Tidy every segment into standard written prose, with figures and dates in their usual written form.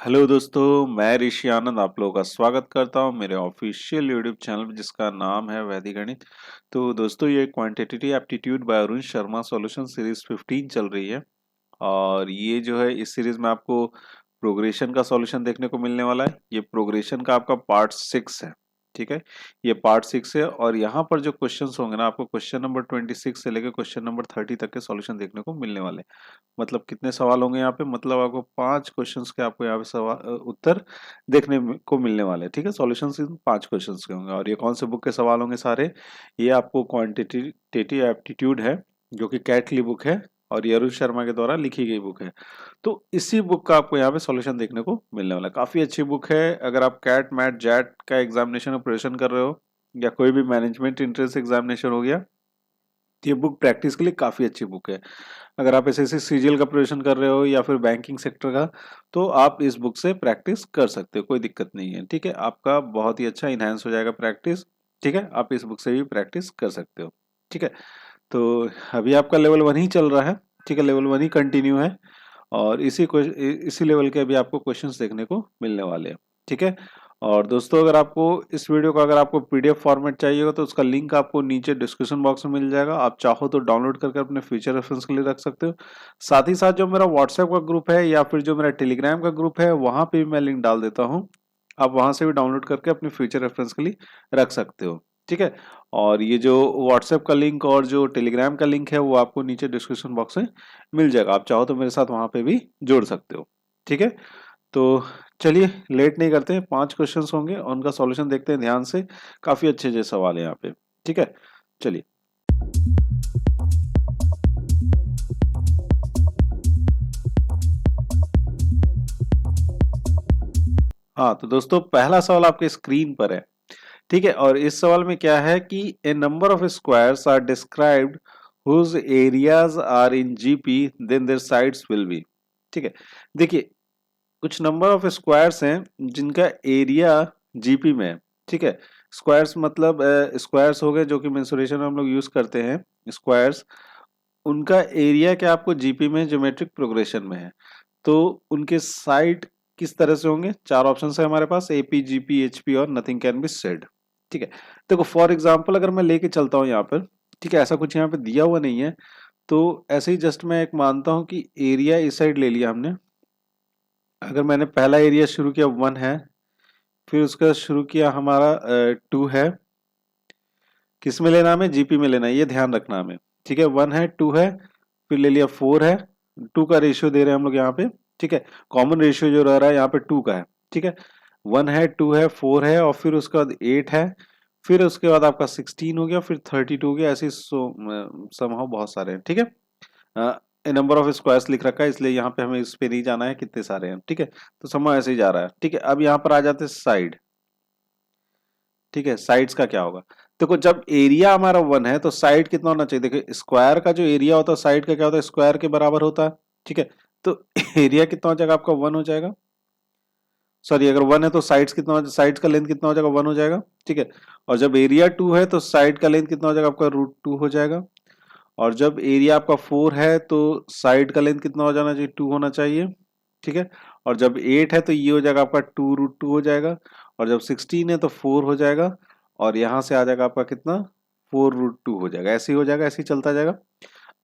Hello दोस्तों, मैं ऋषि आनंद आप लोगों का स्वागत करता हूं मेरे ऑफिशियल यूट्यूब चैनल पे जिसका नाम है वैदिक गणित। तो दोस्तों ये quantitative aptitude bye Arun Sharma solution series 15 चल रही है। और ये जो है इस सीरीज में आपको प्रोग्रेशन का सॉल्यूशन देखने को मिलने वाला है। ये प्रोग्रेशन का आपका पार्ट 6 है। ठीक है, ये पार्ट 6 है और यहाँ पर जो क्वेश्चंस होंगे ना, आपको क्वेश्चन नंबर 26 से लेकर क्वेश्चन नंबर 30 तक के सॉल्यूशन देखने को मिलने वाले हैं। मतलब कितने सवाल होंगे यहाँ पे, मतलब आपको 5 क्वेश्चंस के आपको यहाँ पे सवाल उत्तर देखने को मिलने वाले हैं। ठीक है, सॉल्यूशंस इन 5 क्वेश्चंस के होंगे। और ये कौन से बुक के सवाल होंगे सारे, ये आपको क्वांटिटेटिव एप्टीट्यूड है जो कि कैट की बुक है और ये अरुण शर्मा के द्वारा लिखी गई बुक है। तो इसी बुक का आपको यहाँ पे सॉल्यूशन देखने को मिलने वाला है। काफी अच्छी बुक है। अगर आप कैट मैट जैट का एग्जामिनेशन में प्रिपरेशन कर रहे हो या कोई भी मैनेजमेंट इंट्रेंस एग्जामिनेशन हो गया, तो ये बुक प्रैक्टिस के लिए काफी अच्छी बुक है। अगर आप एसएससी सीजीएल का प्रिपरेशन कर रहे हो या फिर बैंकिंग सेक्टर का, तो आप इस बुक से प्रैक्टिस कर सकते हो, कोई दिक्कत नहीं है। ठीक है, आपका बहुत ही अच्छा इनहेंस हो जाएगा प्रैक्टिस। ठीक है, आप इस बुक से भी प्रैक्टिस कर सकते हो। ठीक है, तो अभी आपका लेवल 1 ही चल रहा है। ठीक है, लेवल 1 ही कंटिन्यू है और इसी लेवल के अभी आपको क्वेश्चंस देखने को मिलने वाले हैं। ठीक है, और दोस्तों अगर आपको इस वीडियो का अगर आपको पीडीएफ फॉर्मेट चाहिएगा तो उसका लिंक आपको नीचे डिस्क्रिप्शन बॉक्स में मिल जाएगा। आप चाहो तो डाउनलोड करके अपने फ्यूचर रेफरेंस के लिए रख सकते हो। साथ ही साथ जो मेरा व्हाट्सएप का ग्रुप है या फिर जो मेरा टेलीग्राम का ग्रुप है, वहां पे भी मैं लिंक डाल देता हूँ। आप वहां से भी डाउनलोड करके अपने फ्यूचर रेफरेंस के लिए रख सकते हो। ठीक है, और ये जो व्हाट्सएप का लिंक और जो टेलीग्राम का लिंक है वो आपको नीचे डिस्क्रिप्शन बॉक्स में मिल जाएगा। आप चाहो तो मेरे साथ वहां पे भी जोड़ सकते हो। ठीक है, तो चलिए लेट नहीं करते हैं, 5 क्वेश्चंस होंगे और उनका सॉल्यूशन देखते हैं ध्यान से। काफी अच्छे अच्छे सवाल है यहाँ पे। ठीक है, चलिए। हाँ तो दोस्तों पहला सवाल आपके स्क्रीन पर है। ठीक है, और इस सवाल में क्या है कि a number of squares are described whose areas are in GP then their sides will be. ठीक है, देखिए कुछ नंबर ऑफ स्क्वायर्स हैं जिनका एरिया जीपी में है। ठीक है, स्क्वायर्स मतलब स्क्वायर्स हो गए जो कि मेंसुरेशन में हम लोग यूज करते हैं स्क्वायर्स। उनका एरिया क्या आपको जीपी में ज्योमेट्रिक प्रोग्रेशन में है। तो उनके साइड किस तरह से होंगे, 4 ऑप्शन है हमारे पास, एपी जीपी एचपी और नथिंग कैन बी सेड। ठीक है, देखो फॉर एग्जांपल अगर मैं लेके चलता हूँ यहाँ पर, ठीक है, ऐसा कुछ यहाँ पे दिया हुआ नहीं है, तो ऐसे ही जस्ट मैं एक मानता हूँ कि एरिया इस साइड ले लिया हमने। अगर मैंने पहला एरिया शुरू किया 1 है, फिर उसका शुरू किया हमारा 2 है। किस में लेना हमें, जीपी में लेना है, ये ध्यान रखना हमें। ठीक है, 1 है 2 है, फिर ले लिया 4 है। 2 का रेशियो दे रहे हैं हम लोग यहाँ पे। ठीक है, कॉमन रेशियो जो रह रहा है यहाँ पे 2 का है। ठीक है, 1 है 2 है 4 है और फिर उसके बाद 8 है, फिर उसके बाद आपका 16 हो गया, फिर 32 हो गया, ऐसे समहाउ बहुत सारे हैं। ठीक है, नंबर ऑफ स्क्वायर्स लिख रखा है इसलिए यहाँ पे हमें इस पे नहीं जाना है कितने सारे हैं। ठीक है, तो समहाउ ऐसे ही जा रहा है। ठीक है, अब यहाँ पर आ जाते हैं साइड। ठीक है, साइड्स का क्या होगा, देखो जब एरिया हमारा 1 है तो साइड कितना होना चाहिए। देखो स्क्वायर का जो एरिया होता है साइड का क्या होता है, स्क्वायर के बराबर होता है। ठीक है, तो एरिया कितना हो जाएगा आपका, 1 हो जाएगा। सॉरी, अगर 1 है तो साइड्स कितना, साइड्स का लेंथ कितना हो जाएगा, 1 हो जाएगा। ठीक है, और जब एरिया 2 है तो साइड का लेंथ कितना हो जाएगा आपका, √2 हो जाएगा। और जब एरिया आपका 4 है तो साइड का लेंथ कितना हो जाना चाहिए, 2 होना चाहिए। ठीक है, और जब 8 है तो ये हो जाएगा आपका 2√2 हो जाएगा। और जब 16 है तो 4 हो जाएगा और यहाँ से आ जाएगा आपका कितना, 4√2 हो जाएगा। ऐसे ही हो जाएगा, ऐसे ही चलता जाएगा।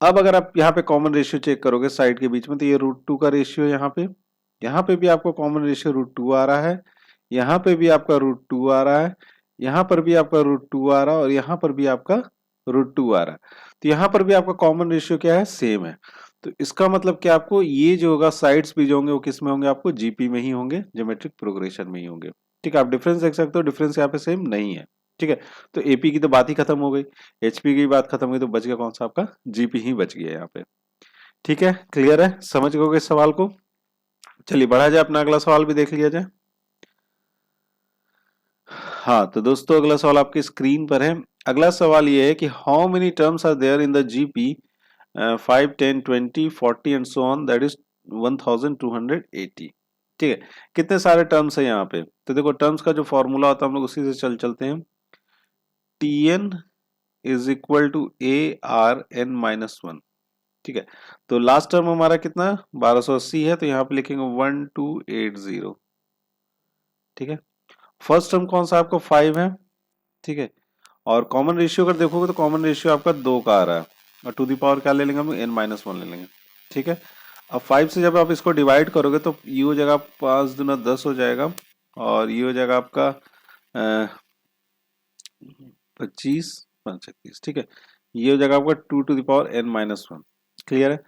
अब अगर आप यहाँ पे कॉमन रेशियो चेक करोगे साइड के बीच में, तो ये √2 का रेशियो यहाँ पे भी आपको कॉमन रेशियो √2 आ रहा है, यहाँ पे भी आपका √2 आ रहा है, यहाँ पर भी आपका √2 आ रहा है और यहाँ पर भी आपका √2 आ रहा है। तो यहाँ पर भी आपका कॉमन रेशियो क्या है, सेम है। तो इसका मतलब क्या, आपको ये जो होगा साइड्स भी जो होंगे वो किस में होंगे, आपको जीपी में ही होंगे, ज्योमेट्रिक प्रोग्रेशन में ही होंगे। ठीक है, आप डिफरेंस देख सकते हो, डिफरेंस यहाँ पे सेम नहीं है। ठीक है, तो एपी की तो बात ही खत्म हो गई, एचपी की बात खत्म हुई, तो बच गया कौन सा, आपका जीपी ही बच गया यहाँ पे। ठीक है, क्लियर है, समझ गए इस सवाल को। चलिए बढ़ा जाए, अपना अगला सवाल भी देख लिया जाए। हाँ तो दोस्तों अगला सवाल आपकी स्क्रीन पर है। अगला सवाल ये है कि how many terms are there in the GP 5 10 20 40 and so on, that is 1280। ठीक है, कितने सारे टर्म्स है यहाँ पे। तो देखो टर्म्स का जो फॉर्मूला होता है हम लोग उसी से चलते हैं। T n is equal to a r n minus 1। ठीक है। तो लास्ट टर्म हमारा कितना 1280 है, तो यहाँ पे लिखेंगे 1280। ठीक है। फर्स्ट टर्म कौन सा आपका 5 है। ठीक है। और कॉमन रेशियो अगर देखोगे तो कॉमन रेशियो आपका 2 का आ रहा है, और टू दी पावर क्या ले लेंगे हम, n-1 ले लेंगे। ठीक है। अब 5 से जब आप इसको डिवाइड करोगे तो ये हो जाएगा 5 दूना 10 हो जाएगा, और ये हो जाएगा आपका 25 5 36। ठीक है। ये हो जाएगा आपका 2 to the power n-1। Clear है।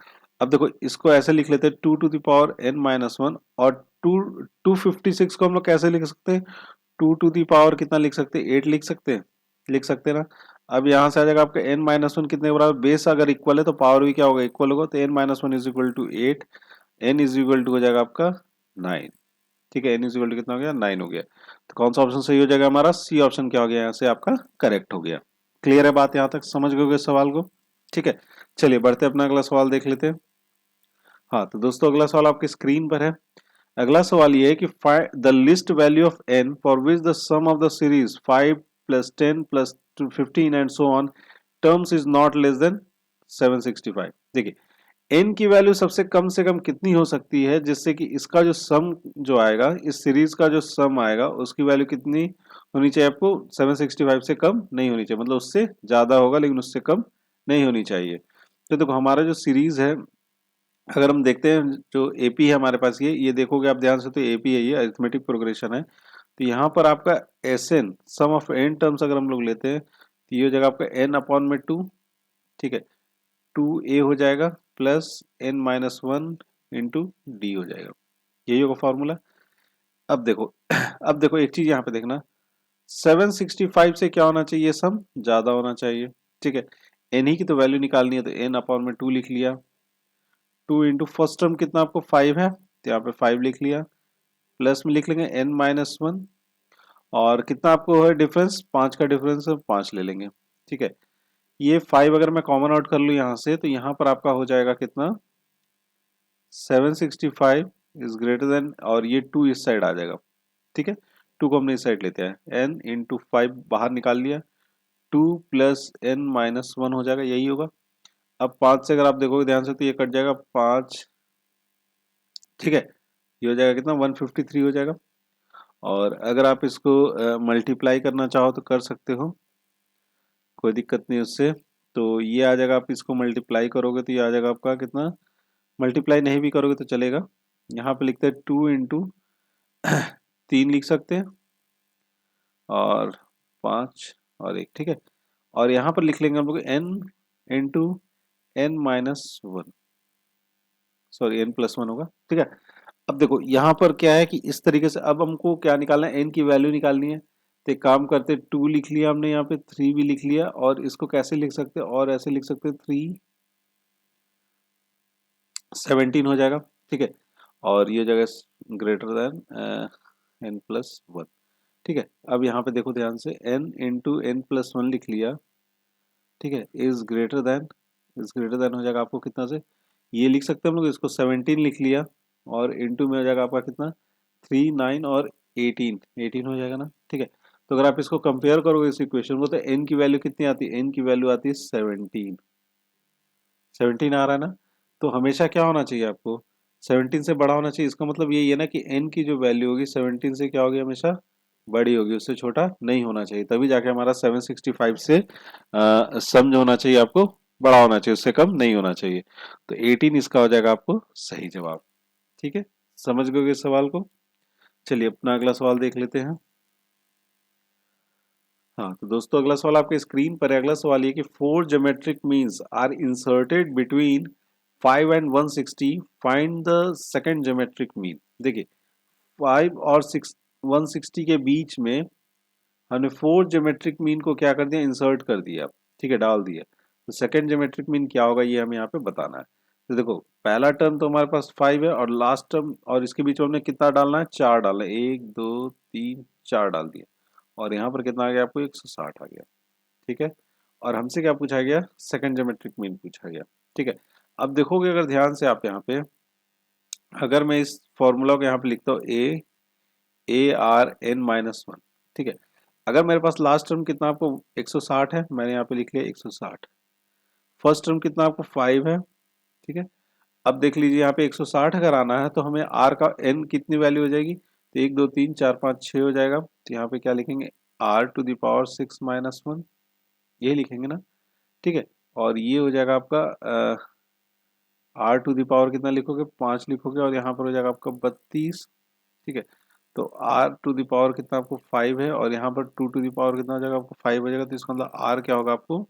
अब देखो इसको ऐसे लिख लेते हैं 2 टू द पावर n-1, और 256 को हम लोग कैसे लिख सकते हैं, 2 टू दी पावर कितना लिख सकते हैं, 8 लिख सकते हैं, लिख सकते हैं ना। अब यहाँ से आ जाएगा आपका n-1 कितने के बराबर, बेस अगर इक्वल है तो पावर भी क्या होगा, इक्वल होगा, तो n-1 is equal to 8, n is equal to हो जाएगा आपका 9। ठीक है। n इज इक्वल टू कितना हो गया, 9 हो गया। तो कौन सा ऑप्शन सही हो जाएगा हमारा, सी ऑप्शन क्या हो गया यहाँ से आपका करेक्ट हो गया। क्लियर है बात, यहाँ तक समझ गए इस सवाल को। ठीक है। चलिए बढ़ते अपना अगला सवाल देख लेते हैं। हाँ तो दोस्तों अगला सवाल आपकी स्क्रीन पर है। अगला सवाल ये है कि the least value of n for which the sum of the series 5 plus 10 plus 15 and so on terms is not less than 765। देखिए n की वैल्यू सबसे कम से कम कितनी हो सकती है जिससे कि इसका जो सम जो आएगा, इस सीरीज का जो सम आएगा उसकी वैल्यू कितनी होनी चाहिए आपको, 765 से कम नहीं होनी चाहिए, मतलब उससे ज्यादा होगा लेकिन उससे कम नहीं होनी चाहिए। तो देखो हमारा जो सीरीज है, अगर हम देखते हैं जो एपी है हमारे पास, ये देखोगे आप ध्यान से, तो एपी है, ये अरिथमेटिक प्रोग्रेशन है। तो यहाँ पर आपका S n sum of n terms अगर हम लोग लेते हैं तो ये हो जाएगा आपका एन अपॉन में 2। ठीक है। 2a हो जाएगा प्लस n-1 इंटू डी हो जाएगा, यही होगा फॉर्मूला। अब देखो अब देखो एक चीज यहाँ पे देखना, 765 से क्या होना चाहिए, सम ज्यादा होना चाहिए। ठीक है। n ही की तो वैल्यू निकालनी है, तो n अपॉन में 2 लिख लिया। 2 इंटू फर्स्ट टर्म कितना आपको 5 है, तो यहाँ पे 5 लिख लिया, प्लस में लिख लेंगे n-1, और कितना आपको है डिफरेंस, 5 का डिफरेंस है, 5 ले लेंगे। ठीक है। ये 5 अगर मैं कॉमन आउट कर लूँ यहाँ से, तो यहाँ पर आपका हो जाएगा कितना, 765 इज ग्रेटर देन, और ये 2 इस साइड आ जाएगा। ठीक है। 2 को हमने इस साइड लेते हैं, n इंटू 5 बाहर निकाल लिया, 2 प्लस n-1 हो जाएगा, यही होगा। अब 5 से अगर आप देखोगे ध्यान से तो ये कट जाएगा 5। ठीक है। ये हो जाएगा कितना, 153 हो जाएगा। और अगर आप इसको मल्टीप्लाई करना चाहो तो कर सकते हो, कोई दिक्कत नहीं उससे। तो ये आ जाएगा, आप इसको मल्टीप्लाई करोगे तो ये आ जाएगा आपका कितना, मल्टीप्लाई नहीं भी करोगे तो चलेगा। यहाँ पे लिखते हैं 2 इंटू 3 लिख सकते हैं, और 5 और 1। ठीक है। और यहाँ पर लिख लेंगे हम लोग n into n-1, sorry n+1 होगा। ठीक है। अब देखो यहाँ पर क्या है कि इस तरीके से अब हमको क्या निकालना है, n की वैल्यू निकालनी है। तो एक काम करते, 2 लिख लिया हमने, यहाँ पे 3 भी लिख लिया, और इसको कैसे लिख सकते हैं, और ऐसे लिख सकते हैं 3 17 हो जाएगा। ठीक है। और ये हो जाएगा ग्रेटर देन n+1। ठीक है। अब यहाँ पे देखो ध्यान से, n इंटू n+1 लिख लिया। ठीक है। इज ग्रेटर देन हो जाएगा आपको कितना से, ये लिख सकते हैं हम लोग, इसको 17 लिख लिया, और इंटू में हो जाएगा आपका कितना, 3 9 और 18 हो जाएगा ना। ठीक है। तो अगर आप इसको कंपेयर करोगे इस इक्वेशन को, तो n की वैल्यू कितनी आती है, n की वैल्यू आती है 17। 17 आ रहा है ना। तो हमेशा क्या होना चाहिए आपको, 17 से बड़ा होना चाहिए। इसका मतलब यही है ना कि n की जो वैल्यू होगी 17 से क्या होगी, हमेशा बड़ी होगी, उससे छोटा नहीं होना चाहिए, तभी जाके हमारा 765 से सम जो होना चाहिए आपको बड़ा होना चाहिए, उससे कम नहीं होना चाहिए। तो 18 इसका हो जाएगा आपको सही जवाब। ठीक है। समझ गए इस सवाल को। चलिए अपना अगला सवाल देख लेते हैं। हाँ तो दोस्तों अगला सवाल आपके स्क्रीन पर है। अगला सवाल ये कि 4 geometric means are inserted between 5 and 160, find the second geometric mean. देखिए 5 और 160 के बीच में हमने 4 ज्योमेट्रिक मीन को क्या कर दिया, इंसर्ट कर दिया। ठीक है, डाल दिया। तो सेकंड ज्योमेट्रिक मीन क्या होगा ये हमें यहाँ पे बताना है। तो देखो पहला टर्म तो हमारे पास 5 है, और लास्ट टर्म और इसके बीच में हमने कितना डालना है, 4 डालना है, 1 2 3 4 डाल दिया। और यहाँ पर कितना आ गया आपको, 160 आ गया। ठीक है। और हमसे क्या पूछा गया, सेकंड ज्योमेट्रिक मीन पूछा गया। ठीक है। अब देखोगे अगर ध्यान से आप यहाँ पे, अगर मैं इस फॉर्मूला को यहाँ पे लिखता हूँ a r n-1। ठीक है। अगर मेरे पास लास्ट टर्म कितना आपको 160 है, मैंने यहाँ पे लिख लिया 160। फर्स्ट टर्म कितना आपको 5 है, ठीक है। अब देख लीजिए यहाँ पे 160 अगर आना है तो हमें r का n कितनी वैल्यू हो जाएगी, तो 1 2 3 4 5 6 हो जाएगा। तो यहाँ पे क्या लिखेंगे, r⁻6 - 1, यही लिखेंगे ना, ठीक है। और ये हो जाएगा आपका r⁻ कितना लिखोगे, 5 लिखोगे, और यहाँ पर हो जाएगा आपका 32, ठीक है। तो r⁻ कितना आपको 5 है, और यहाँ पर 2 कितना हो जाएगा आपको 5 हो जाएगा। तो इसका मतलब r क्या होगा आपको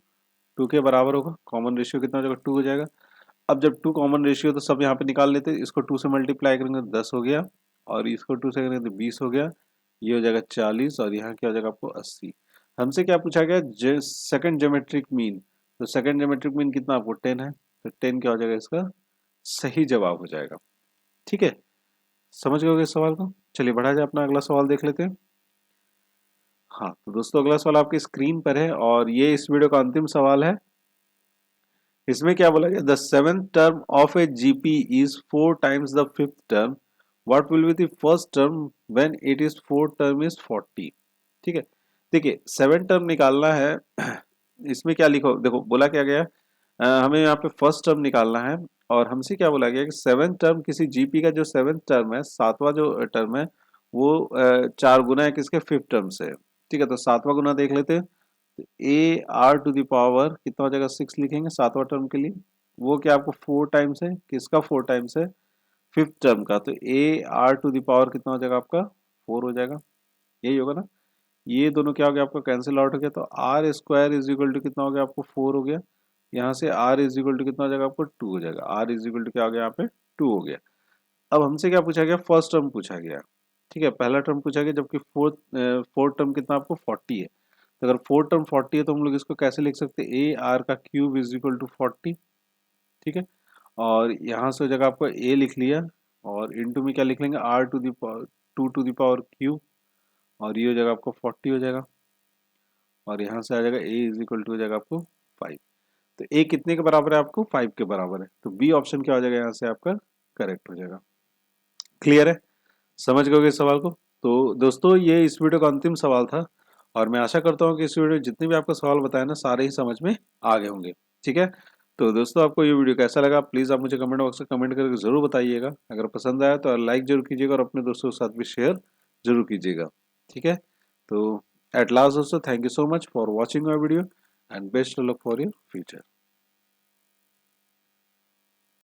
2 के बराबर होगा। कॉमन रेशियो कितना हो जाएगा, 2 हो जाएगा। अब जब 2 कॉमन रेशियो तो सब यहाँ पे निकाल लेते हैं। इसको 2 से मल्टीप्लाई करेंगे तो 10 हो गया, और इसको 2 से करेंगे तो 20 हो गया, ये हो जाएगा 40, और यहाँ क्या हो जाएगा आपको 80। हमसे क्या पूछा गया, सेकंड ज्योमेट्रिक मीन, तो सेकंड ज्योमेट्रिक मीन कितना आपको 10 है, तो 10 क्या हो जाएगा इसका सही जवाब हो जाएगा। ठीक है, समझ गए इस सवाल को। चलिए बढ़ा जाए, अपना अगला सवाल देख लेते हैं। हाँ तो दोस्तों अगला सवाल आपकी स्क्रीन पर है, और ये इस वीडियो का अंतिम सवाल है। इसमें क्या बोला गया, the seventh term of A GP is 4 times the fifth term, what will be the first term when it is 4 term is 40। ठीक है, देखिए 7 टर्म निकालना है। इसमें क्या लिखो, देखो बोला क्या गया, हमें यहाँ पे फर्स्ट टर्म निकालना है, और हमसे क्या बोला गया कि 7 टर्म किसी जीपी का जो 7th टर्म है, सातवां जो टर्म है, वो 4 गुना है किसके, फिफ्थ टर्म से। ठीक है, तो सातवां गुना देख लेते हैं। ar⁻ कितना हो जाएगा 6 लिखेंगे सातवां टर्म के लिए। वो क्या आपको 4 टाइम्स है, किसका 4 टाइम्स है, फिफ्थ टर्म का। तो ar⁻ कितना हो जाएगा आपका 4 हो जाएगा, यही होगा ना। ये दोनों क्या हो गया आपका कैंसिल आउट हो गया, तो r square is equal to कितना हो गया आपको 4 हो गया। यहाँ से r इज इक्वल टू कितना हो जाएगा आपको 2 हो जाएगा। r इज इक्वल टू क्या हो गया यहाँ पे 2 हो गया। अब हमसे क्या पूछा गया, फर्स्ट टर्म पूछा गया। ठीक है, पहला टर्म पूछा गया, जबकि फोर्थ टर्म कितना आपको 40 है। तो अगर फोर्थ टर्म 40 है तो हम लोग इसको कैसे लिख सकते हैं, ए आर का क्यूब इज इक्वल टू 40। ठीक है, और यहाँ से हो जाएगा आपको ए लिख लिया, और इनटू में क्या लिख लेंगे, r⁻2 क्यूब, और ये हो जाएगा आपको 40 हो जाएगा, और यहाँ से आ जाएगा ए इज इक्वल टू हो जाएगा आपको 5। तो ए कितने के बराबर है आपको 5 के बराबर है, तो बी ऑप्शन क्या हो जाएगा यहाँ से आपका करेक्ट हो जाएगा। क्लियर है, समझ गए इस सवाल को। तो दोस्तों ये इस वीडियो का अंतिम सवाल था, और मैं आशा करता हूँ कि इस वीडियो में जितने भी आपको सवाल बताए ना सारे ही समझ में आ गए होंगे। ठीक है, तो दोस्तों आपको ये वीडियो कैसा लगा प्लीज़ आप मुझे कमेंट बॉक्स में कमेंट करके ज़रूर बताइएगा। अगर पसंद आया तो लाइक जरूर कीजिएगा, और अपने दोस्तों के साथ भी शेयर जरूर कीजिएगा। ठीक है, तो एट लास्ट दोस्तों thank you so much for watching my video, and best of luck for your future.